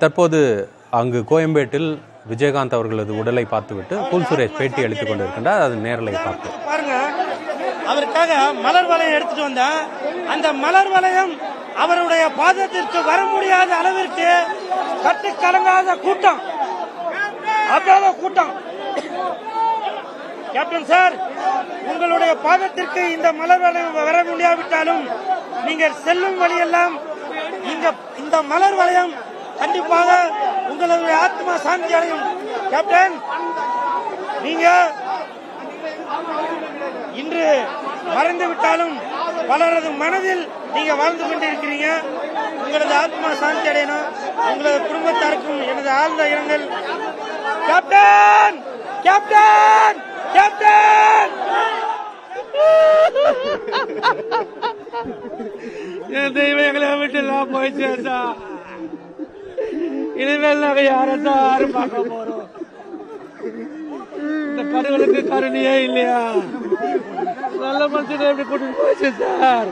தற்போது அங்கு கோயம்பேட்டில் விஜயகாந்த் அவர்களது உடலை பார்த்துவிட்டு கூல் சுரேஷ் பேட்டி அளித்துக் கொண்டிருக்கின்றார். அது நேரலை பார்ப்போம். பாருங்க, அவருக்காக மலர் வளையம் எடுத்துட்டு வந்தா அந்த மலர் வளையம் அவருடைய பாதத்திற்கு வர முடியாத அளவிற்கு கட்டு கலங்காத கூட்டம், அவ்வளவு கூட்டம். கேப்டன் சார், உங்களுடைய பாதத்திற்கு இந்த மலர் வளையம் வர முடியாவிட்டாலும் நீங்கள் செல்லும் வழியெல்லாம் இந்த மலர் வளையம் கண்டிப்பாக உங்களுடைய ஆத்மா சாந்தி அடையும். கேப்டன், நீங்க இன்று மறைந்து விட்டாலும் பலரது மனதில் நீங்க வாழ்ந்து கொண்டிருக்கிறீங்க. உங்களது ஆத்மா சாந்தி அடையணும். உங்களது குடும்பத்தாருக்கும் எனது ஆழ்ந்த இரங்கல். Captain, captain, captain. என் தெய்வம் எங்களை விட்டு எல்லாம் போயிடுச்சு சார். இனிமேல் நாங்க யாரும் பார்க்க போறோம்? இந்த கடவுளுக்கு கருணையே இல்லையா? நல்ல மனுஷனை எப்படி கூட்டிட்டு போயிடுச்சு சார்.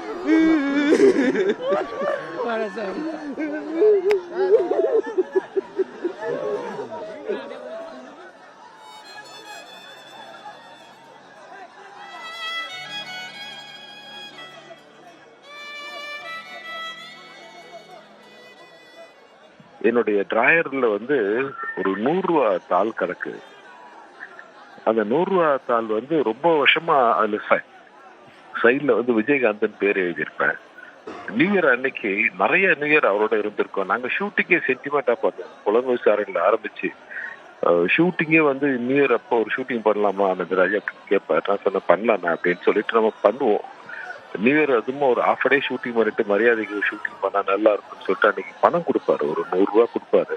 என்னுடைய டிராயர்ல ஒரு 100 ரூபா தாள் கிடக்கு. அந்த 100 ரூபா தாள் ரொம்ப வருஷமா அதுல சைட்ல விஜயகாந்தன் பேர் எழுதியிருப்பேன். நியூ இயர் அன்னைக்கு நிறைய நியூ இயர் அவரோட இருந்திருக்கோம். நாங்க ஷூட்டிங்கே சென்டிமெண்டா பார்த்தோம். புலன் விசாரணையில ஆரம்பிச்சு ஷூட்டிங்கே நியூ இயர் அப்போ ஒரு ஷூட்டிங் பண்ணலாமா அந்த ராஜா கேட்பார். நான் சொன்ன பண்ணலாண்ணா அப்படின்னு சொல்லிட்டு நம்ம பண்ணுவோம். நியூ இயர் அதுவும் ஒரு ஹாஃப் டே ஷூட்டிங் பண்ணிட்டு மரியாதைக்கு ஷூட்டிங் பண்ணா நல்லா இருக்கும்னு சொல்லிட்டு அன்னைக்கு பணம் கொடுப்பாரு. ஒரு 100 ரூபா கொடுப்பாரு.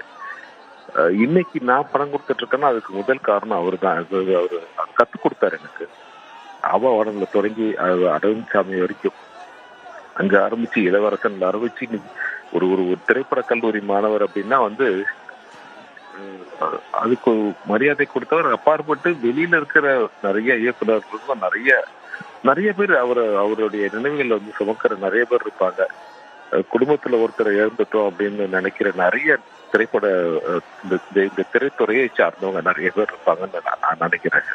இன்னைக்கு நான் பணம் கொடுத்துட்டு இருக்கேன்னா அதுக்கு முதல் காரணம் அவரு தான். அவரு கத்து கொடுத்தாரு எனக்கு. அவ உடம்புல தொடங்கி அரவிந்த் சாமி வரைக்கும் அங்க ஆரம்பிச்சு இளவரசன்ல ஆரம்பிச்சு ஒரு ஒரு திரைப்பட கல்லூரி மாணவர் அப்படின்னா அதுக்கு மரியாதை கொடுத்தவர். அப்பாற்பட்டு வெளியில இருக்கிற நிறைய இயக்குநர்களுக்கும் நிறைய பேர் அவருடைய நினைவுகள் சுமக்கிற நிறைய பேர் இருப்பாங்க. குடும்பத்துல ஒருத்தரை இழந்துட்டோம் அப்படின்னு நினைக்கிற நிறைய திரைப்பட இந்த திரைத்துறையை சார்ந்தவங்க நிறைய பேர் இருப்பாங்கன்னு நான் நினைக்கிறேன்.